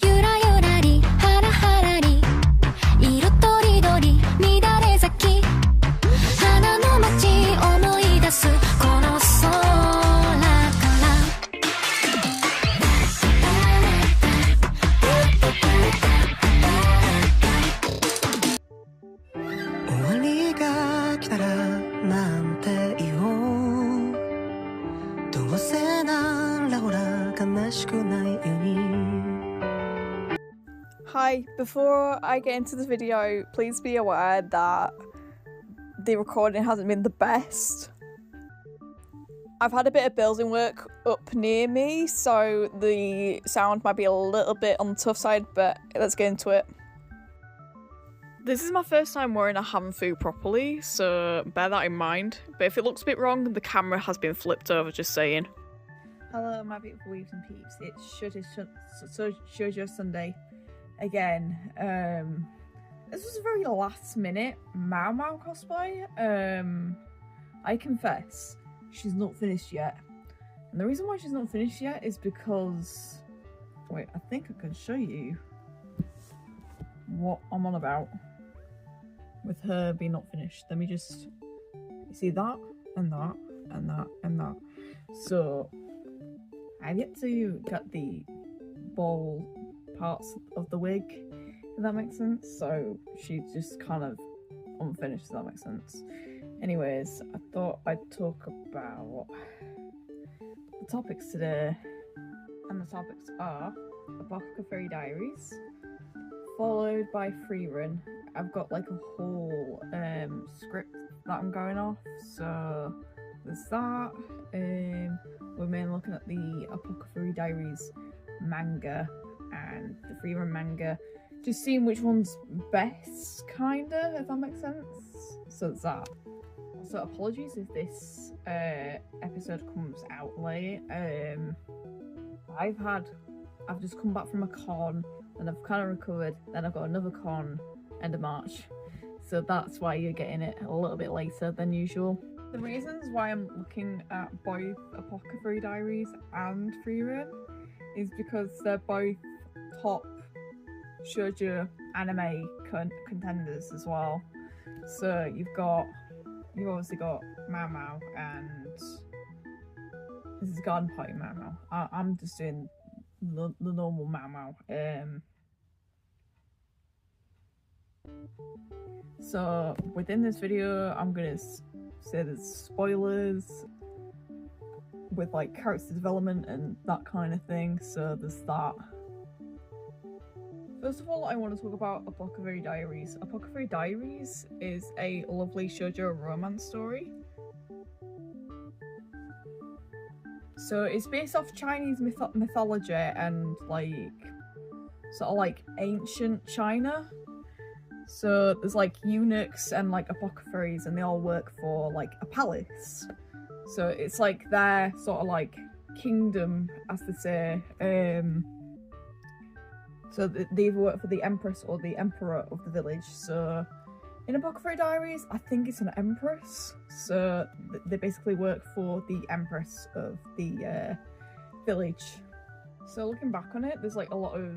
ゆらゆらりハラハラり色とりどり乱れ咲き花の街思い出すこの空から終わりが来たらなんて言おうどうせならほら悲しくないようにHi, before I get into the video, please be aware that the recording hasn't been the best. I've had a bit of building work up near me, so the sound might be a little bit on the tough side, but let's get into it. This is my first time wearing a hanfu properly, so bear that in mind. But if it looks a bit wrong, the camera has been flipped over, just saying. Hello, my beautiful weaves and peeps. It's Shojo Sunday. Again, this was a very last minute Mau Mau cosplay. I confess, she's not finished yet. And the reason why she's not finished yet is because... Wait, I think I can show you what I'm on about with her being not finished. Let me just... You see that? And that, and that, and that. So, I've yet to get the ball parts of the wig, if that makes sense. So she's just kind of unfinished, if that makes sense. Anyways, I thought I'd talk about the topics today, and the topics are Apothecary diaries, followed by Frieren. I've got like a whole script that I'm going off, so there's that. We're mainly looking at the Apothecary diaries manga and the Frieren manga, just seeing which one's best, kinda, if that makes sense. So it's that. So apologies if this episode comes out late. I've just come back from a con, and I've kind of recovered, then I've got another con end of March, so that's why you're getting it a little bit later than usual. The reasons why I'm looking at both Apothecary diaries and Frieren is because they're both top shoujo anime contenders as well. So you've obviously got Mau Mau, and this is Garden Party Mau Mau. I'm just doing the normal Mau Mau. So within this video, I'm gonna say there's spoilers with like character development and that kind of thing. So there's that. First of all, I want to talk about Apothecary Diaries. Apothecary Diaries is a lovely shoujo romance story. So it's based off Chinese mythology and like sort of like ancient China. So there's like eunuchs and like apothecaries, and they all work for like a palace. So it's like their sort of like kingdom, as they say. So they either work for the empress or the emperor of the village. So in Apothecary Diaries, I think it's an empress. So they basically work for the empress of the village. So looking back on it, there's like a lot of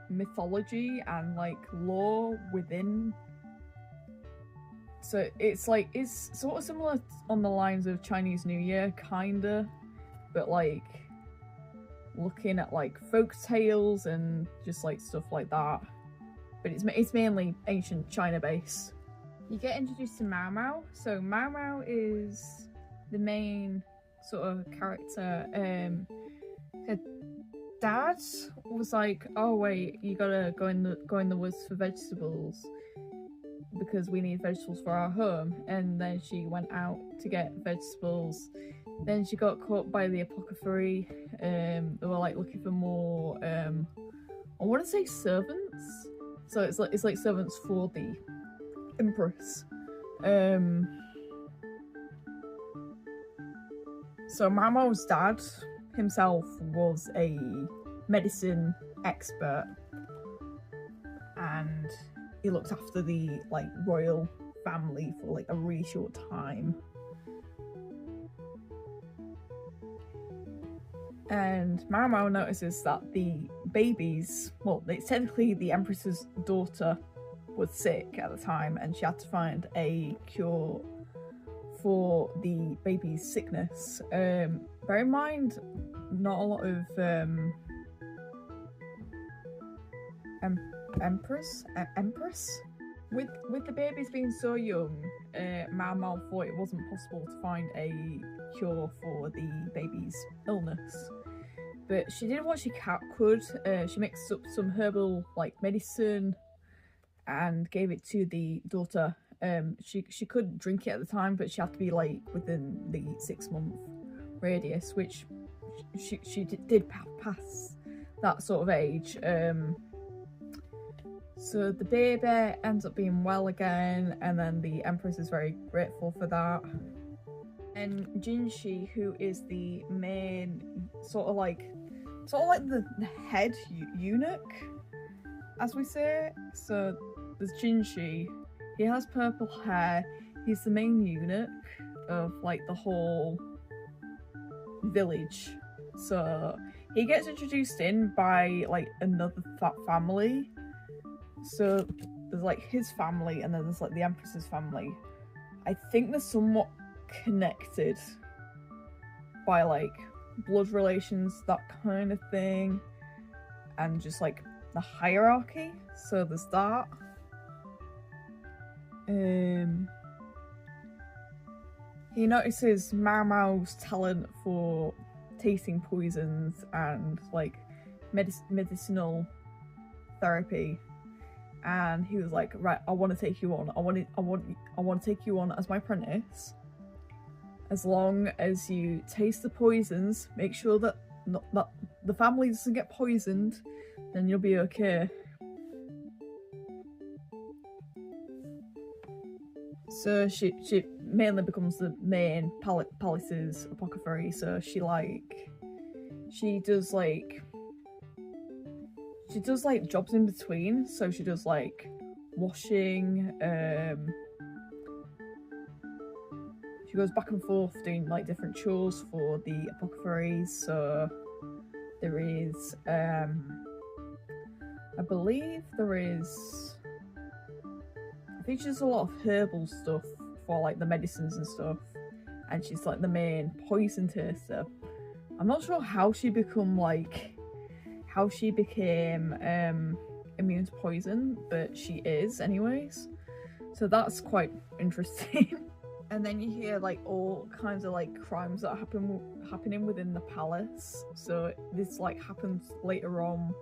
mythology and like lore within. So it's sort of similar on the lines of Chinese New Year, kinda, but like looking at like folk tales and just like stuff like that. But it's mainly ancient China based. You get introduced to Mau Mau. So Mau Mau is the main sort of character. Her dad was like, "Oh wait, you gotta go in the woods for vegetables because we need vegetables for our home." And then she went out to get vegetables. Then she got caught by the apothecary. They were like looking for more. I want to say servants. So it's like servants for the empress. So Mau Mau's dad himself was a medicine expert, and he looked after the like royal family for like a really short time. And Mau Mau notices that the babies, well, it's technically the Empress's daughter was sick at the time, and she had to find a cure for the baby's sickness. Bear in mind, not a lot of empress with the babies being so young. Mao Mao thought it wasn't possible to find a cure for the baby's illness, but she did what she could. She mixed up some herbal like medicine and gave it to the daughter. She could drink it at the time, but she had to be like within the 6-month radius, which she did pass that sort of age. So the baby ends up being well again, and then the Empress is very grateful for that. And Jinshi, who is the main sort of like the head eunuch, as we say. So there's Jinshi. He has purple hair. He's the main eunuch of like the whole village. So he gets introduced in by like another family. So there's like his family, and then there's like the Empress's family. I think they're somewhat connected by like blood relations, that kind of thing, and just like the hierarchy. So there's that. He notices Mao Mao's talent for tasting poisons and like medicinal therapy, and he was like, right, I want to take you on. I want to take you on as my apprentice. As long as you taste the poisons, make sure that that the family doesn't get poisoned, then you'll be okay. So she mainly becomes the main palace's apothecary. So she does jobs in between. So she does like washing. She goes back and forth doing like different chores for the apothecaries. So there is, I believe there is. I think she does a lot of herbal stuff for like the medicines and stuff, and she's like the main poison taster. I'm not sure how she became immune to poison, but she is anyways. So that's quite interesting. And then you hear like all kinds of like crimes that are happening within the palace. So this like happens later on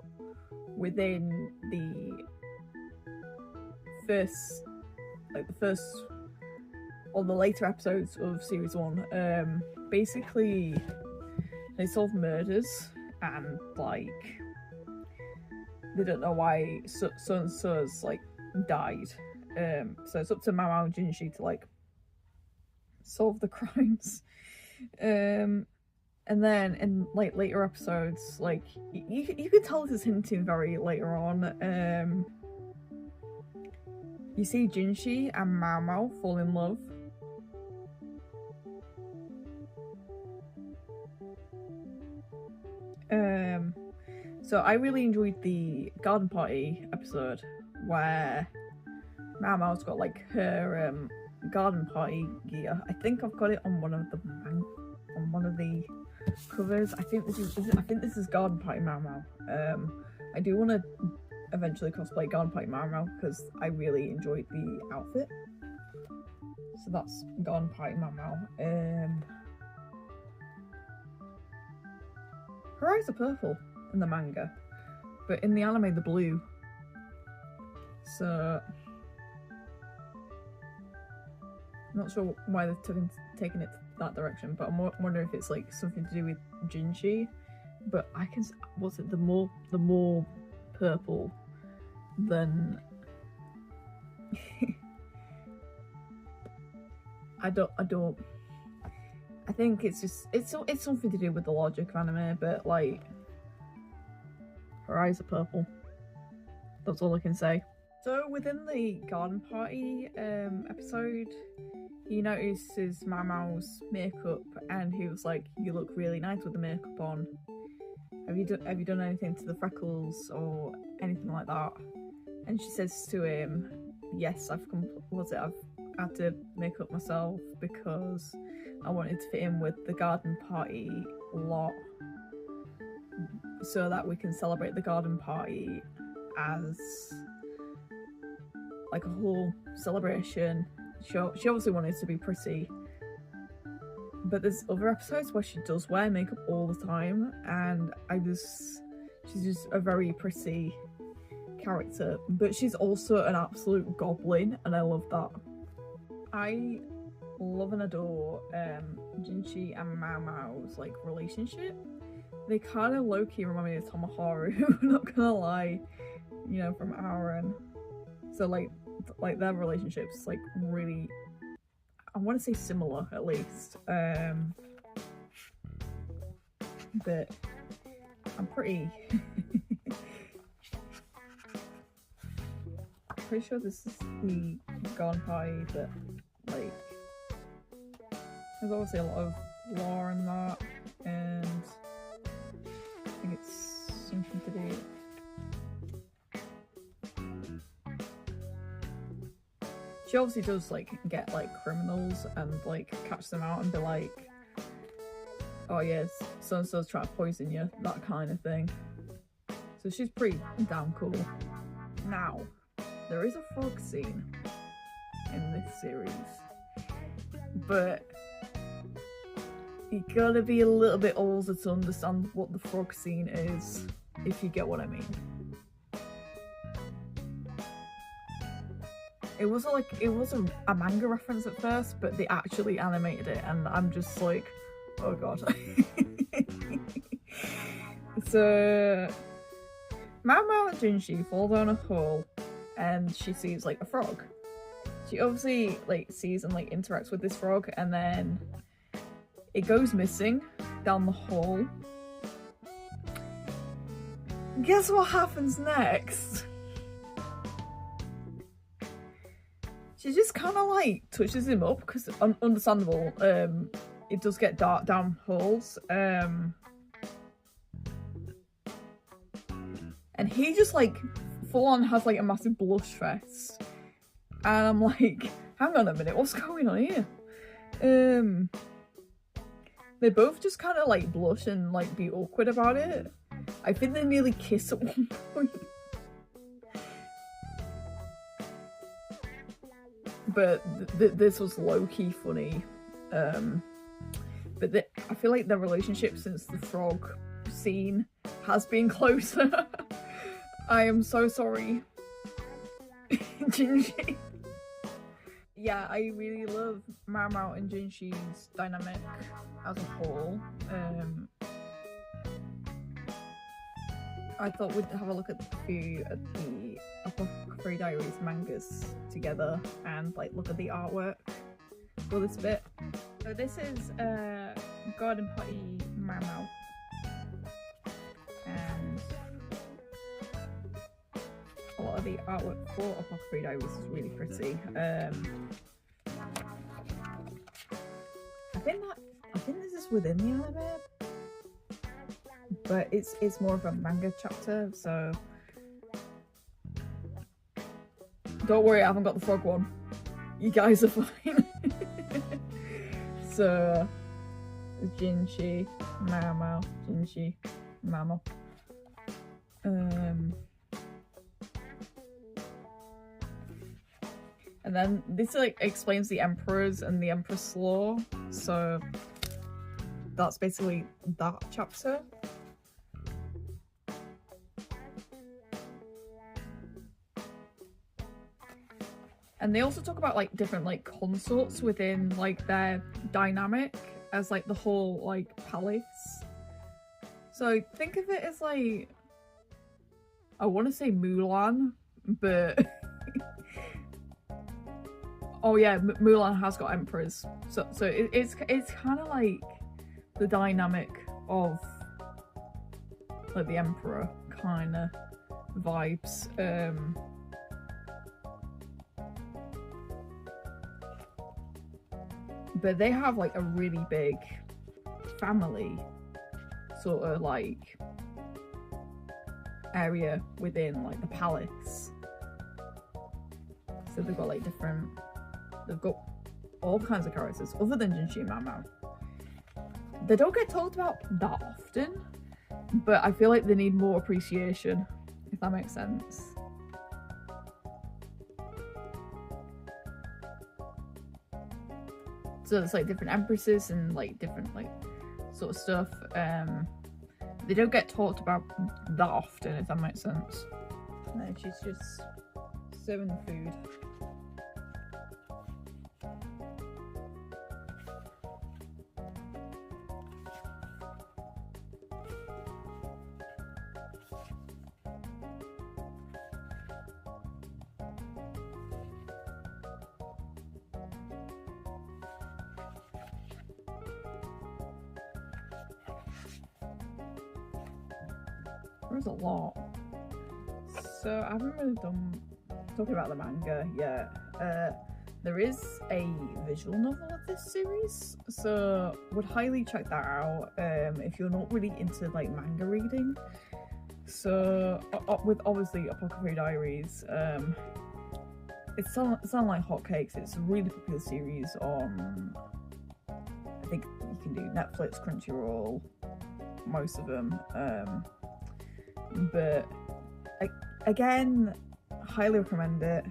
within the later episodes of series 1. Basically they solve murders, and like they don't know why so and so's like died. So it's up to Mao Mao and Jinshi to like solve the crimes. And then in like later episodes, like you can tell this is hinting very later on. You see Jinshi and Mao Mao fall in love. So I really enjoyed the garden party episode where Mao Mao's got like her garden party gear. I think I've got it on one of the covers. I think this is garden party Mao Mao. I do want to eventually cosplay garden party Mao Mao because I really enjoyed the outfit. So that's garden party Mao Mao. Her eyes are purple in the manga, but in the anime they're blue. So I'm not sure why they've taken it that direction, but I'm wondering if it's like something to do with Jinshi. But was it the more purple than I think it's something to do with the logic of anime, but like her eyes are purple. That's all I can say. So within the garden party episode, he notices Mao Mao's makeup, and he was like, "You look really nice with the makeup on." have you done anything to the freckles or anything like that? And she says to him, yes, I've had to make up myself because I wanted to fit in with the garden party lot so that we can celebrate the garden party as like a whole celebration. She obviously wanted to be pretty, but there's other episodes where she does wear makeup all the time, and she's just a very pretty character, but she's also an absolute goblin, and I love that. I love and adore Jinshi and Mao Mao's like relationship. They kind of low-key remind me of Tomoharu, not gonna lie, you know, from Aaron. So like their relationship's like really, I want to say similar at least, but I'm pretty sure this is the garden party, but like there's obviously a lot of lore in that, and I think it's something to do. She obviously does like get like criminals and like catch them out and be like, oh yes, so and so's trying to poison you, that kind of thing. So she's pretty damn cool. Now, there is a frog scene in this series, but you gotta be a little bit older to understand what the frog scene is, if you get what I mean. It was a manga reference at first, but they actually animated it, and I'm just like, oh god. So Mao Mao and Jinshi fall down a hole, and she sees like a frog. She obviously like sees and like interacts with this frog, and then it goes missing down the hole. Guess what happens next? She just kind of like touches him up, because understandable, it does get dark down holes, and he just like full on has like a massive blush fest, and I'm like, hang on a minute, what's going on here? They both just kind of like blush and like be awkward about it. I think they nearly kiss at one point. But this was low-key funny. But I feel like their relationship since the frog scene has been closer. I am so sorry. Jinshi. Yeah, I really love Mao Mao and Jinshi's dynamic as a whole. I thought we'd have a look at a few of the Apothecary Diaries mangas together and like look at the artwork for this bit. So this is Garden Party Mao Mao, and a lot of the artwork for Apothecary Diaries is really pretty. I think this is within the anime, but it's more of a manga chapter, so don't worry, I haven't got the frog one. You guys are fine. So Jinshi, Mao Mao, Jinshi, Mao Mao. And then this like explains the emperors and the empress law, so that's basically that chapter. And they also talk about like different like consorts within like their dynamic as like the whole like palace. So think of it as like, I want to say Mulan, but oh yeah, Mulan has got emperors. So it's kind of like the dynamic of like the emperor kind of vibes. But they have like a really big family, sort of like area within like the palace. So they've got like they've got all kinds of characters other than Jinshi and Mao. They don't get talked about that often, but I feel like they need more appreciation, if that makes sense. So it's like different empresses and like different like sort of stuff. They don't get talked about that often, if that makes sense. And then she's just serving the food. There's a lot. So I haven't really done talking about the manga yet. There is a visual novel of this series, so would highly check that out if you're not really into like manga reading. So with obviously Apothecary Diaries, it's selling like hotcakes. It's a really popular series on, I think you can do Netflix, Crunchyroll, most of them. But again, highly recommend it.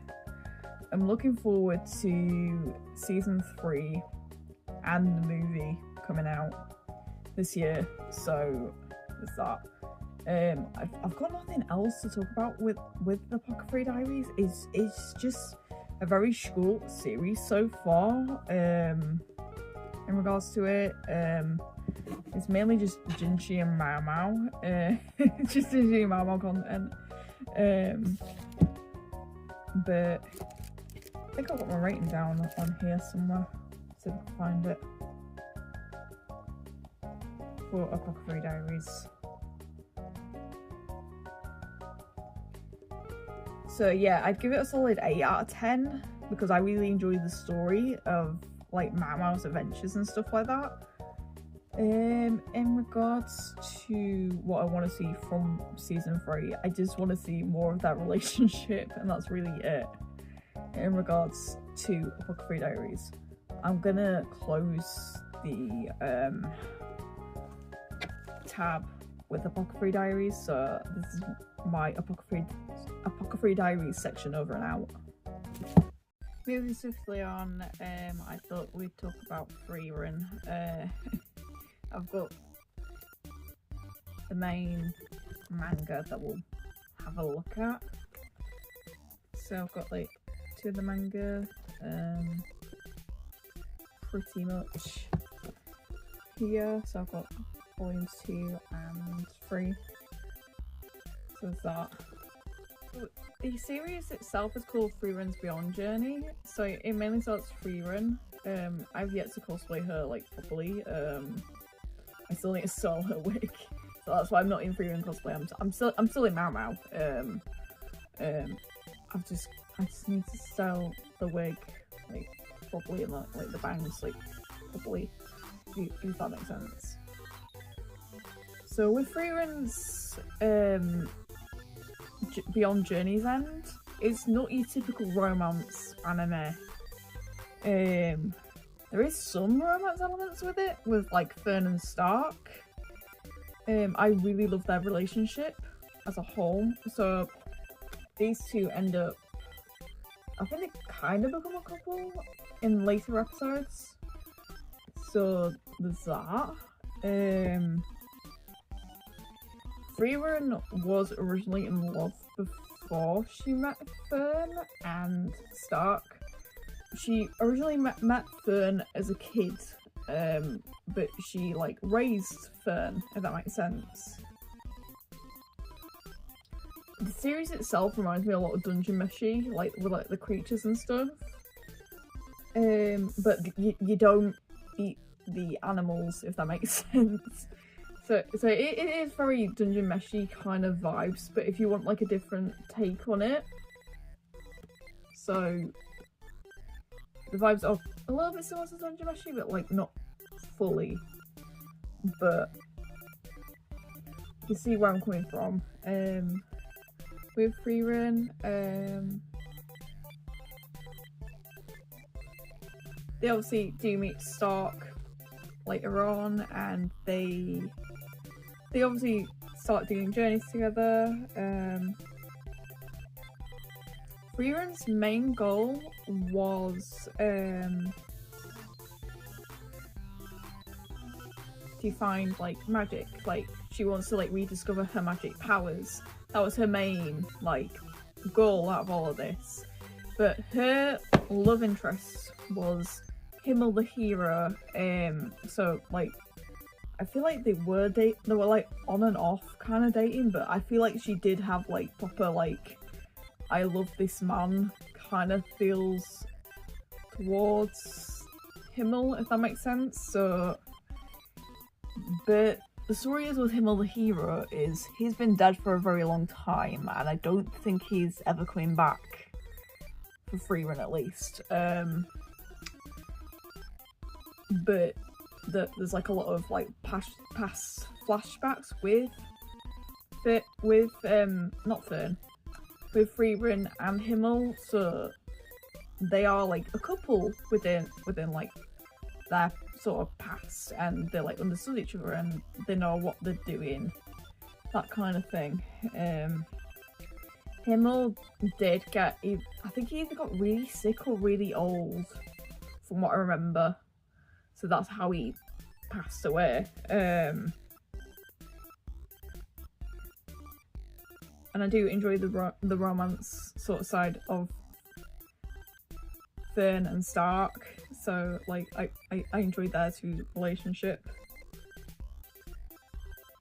I'm looking forward to season 3 and the movie coming out this year, so there's that. I've got nothing else to talk about with the Apothecary Diaries. It's just a very short series so far. In regards to it, it's mainly just Jinshi and Mao. It's just Jinshi and Mao content. But I think I've got my rating down on here somewhere, so if I can find it. For Apothecary Diaries. So yeah, I'd give it a solid 8 out of 10 because I really enjoyed the story of like Mao's adventures and stuff like that. In regards to what I want to see from season 3, I just want to see more of that relationship, and that's really it. In regards to Apothecary Diaries, I'm gonna close the tab with Apothecary Diaries, so this is my Apothecary Diaries section over and out. Moving swiftly on, I thought we'd talk about Frieren. I've got the main manga that we'll have a look at. So I've got like 2 of the manga, pretty much here. So I've got volumes 2 and 3. So there's that. The series itself is called Frieren's Beyond Journey, so it mainly starts Frieren. I've yet to cosplay her like properly. I still need to sew her wig, so that's why I'm not in Frieren cosplay. I'm still in Mao. I just need to sew the wig like properly and like the bangs like properly. If that makes sense. So with Frieren's Beyond Journey's End, it's not your typical romance anime. There is some romance elements with it, with like Fern and Stark. I really love their relationship as a whole. So these two end up, I think they kind of become a couple in later episodes. So there's that. Frieren was originally in love before she met Fern and Stark. She originally met Fern as a kid, but she like raised Fern, if that makes sense. The series itself reminds me a lot of Dungeon Meshi, like with like the creatures and stuff. But you don't eat the animals, if that makes sense. So it is very Dungeon Meshi kind of vibes, but if you want like a different take on it. So the vibes are a little bit similar to Dungeon Meshi, but like not fully. But you see where I'm coming from. with Frieren. They obviously do meet Stark later on, and they obviously start doing journeys together. Frieren's main goal was to find like magic. Like she wants to like rediscover her magic powers. That was her main like goal out of all of this. But her love interest was Himmel the hero. So like I feel like they were like on and off kind of dating, but I feel like she did have like proper like I love this man kind of feels towards Himmel, if that makes sense. So, but the story is with Himmel the hero is he's been dead for a very long time, and I don't think he's ever coming back for Frieren at least. But there's like a lot of like past flashbacks with not Fern, with Frieren and Himmel, so they are like a couple within like their sort of past, and they like understood each other and they know what they're doing, that kind of thing. Himmel did get, I think he either got really sick or really old, from what I remember, so that's how he passed away. And I do enjoy the romance sort of side of Fern and Stark, so like I enjoyed their two relationship.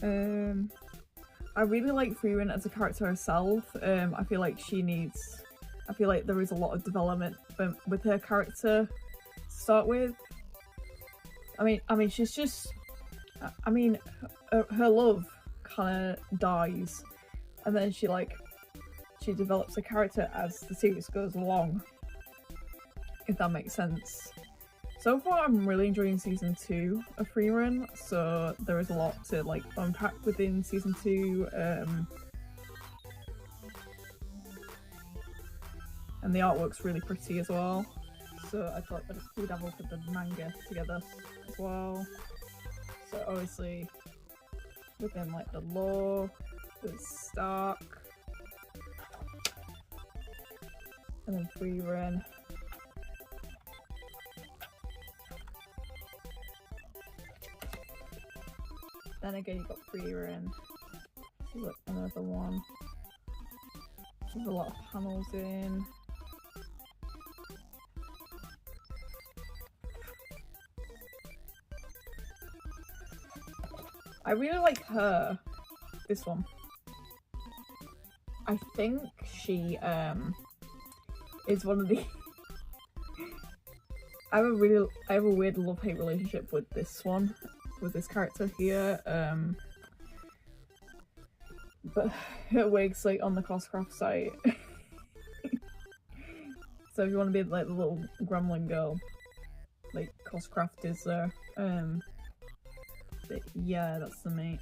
I really like Frieren as a character herself. I feel like there is a lot of development with her character to start with. I mean she's just, her love kind of dies, and then she develops a character as the series goes along, if that makes sense. So far I'm really enjoying season 2 of Frieren, so there is a lot to like unpack within season 2, and the artwork's really pretty as well, so I thought that we'd have a look at the manga together as well. So obviously within like the lore, there's Stark, and then Frieren. Then again you got Frieren. Look, another one. There's a lot of panels in. I really like her. This one. I think she is one of the I have a weird love-hate relationship with this one, with this character here. But her wig's like on the Coscraft site. So if you want to be like the little gremlin girl, like Coscraft is there. But yeah, that's the main.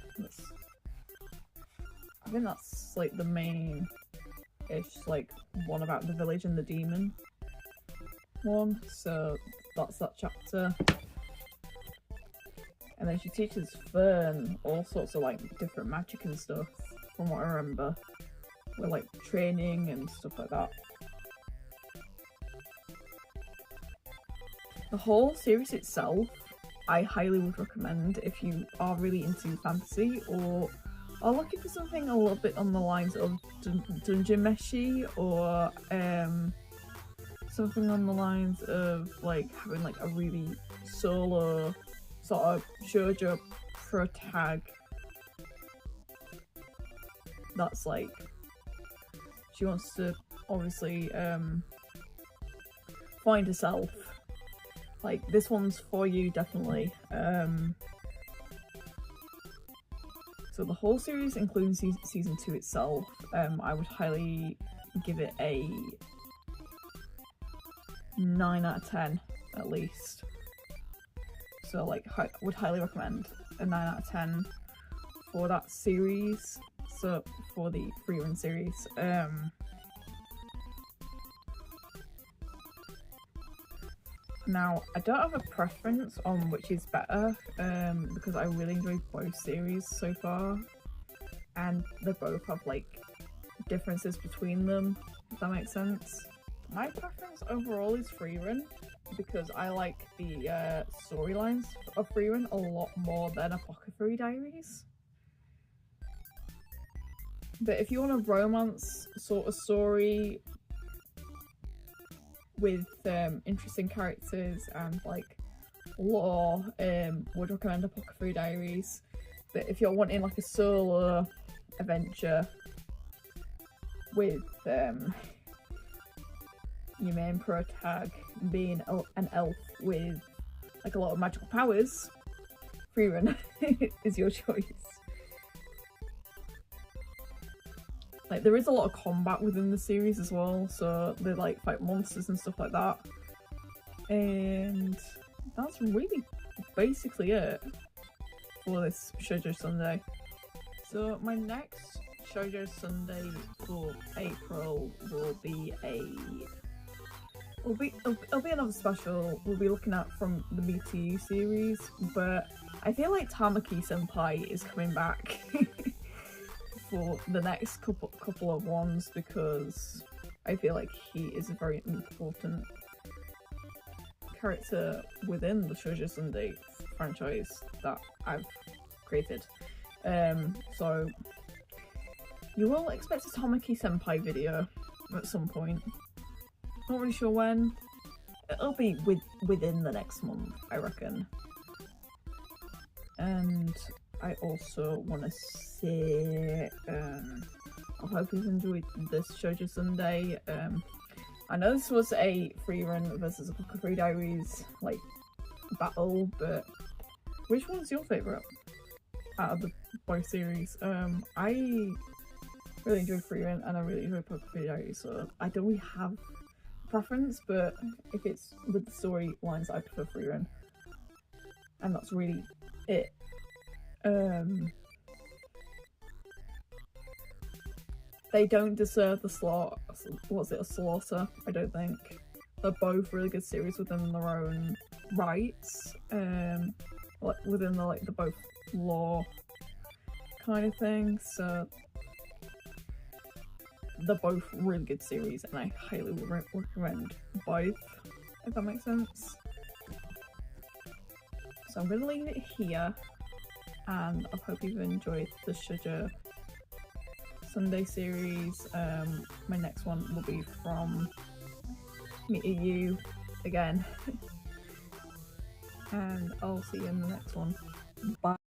I think that's like the main ish, like one about the village and the demon one. So that's that chapter. And then she teaches Fern all sorts of like different magic and stuff, from what I remember, with like training and stuff like that. The whole series itself, I highly would recommend if you are really into fantasy or are looking for something a little bit on the lines of Dungeon Meshi, or something on the lines of like having like a really solo sort of shoujo protag that's like, she wants to obviously find herself. Like, this one's for you, definitely. So the whole series, including season 2 itself, I would highly give it a 9 out of 10 at least. So like, would highly recommend a 9 out of 10 for that series. So for the Frieren series, now I don't have a preference on which is better, because I really enjoyed both series so far, and they both have like differences between them, if that makes sense. My preference overall is Frieren, because I like the storylines of Frieren a lot more than Apothecary Diaries. But if you want a romance sort of story with interesting characters and like lore, would recommend Apothecary Diaries. But if you're wanting like a solo adventure with your main protag being an elf with like a lot of magical powers, Frieren is your choice. Like, there is a lot of combat within the series as well, so they like fight monsters and stuff like that. And that's really basically it for this Shojo Sunday. So my next Shojo Sunday for April will be it'll be another special we'll be looking at from the BTU series, but I feel like Tamaki Senpai is coming back for the next couple of ones, because I feel like he is a very important character within the Shojo Sunday franchise that I've created. So you will expect a Tamaki Senpai video at some point. Not really sure when. It'll be within the next month, I reckon. And I also want to say, I hope you've enjoyed this Shojo Sunday. I know this was a Frieren versus Apothecary Diaries like battle, but which one's your favourite out of the both series? I really enjoyed Frieren and I really enjoyed Apothecary Diaries, so I don't really have a preference, but if it's with the storylines, I prefer Frieren, and that's really it. They don't deserve the slaughter. Was it a slaughter? I don't think. They're both really good series within their own rights. Like within the both lore kind of thing. So they're both really good series, and I highly recommend both, if that makes sense. So I'm gonna leave it here, and I hope you've enjoyed the Shojo Sunday series. My next one will be from you again, and I'll see you in the next one. Bye.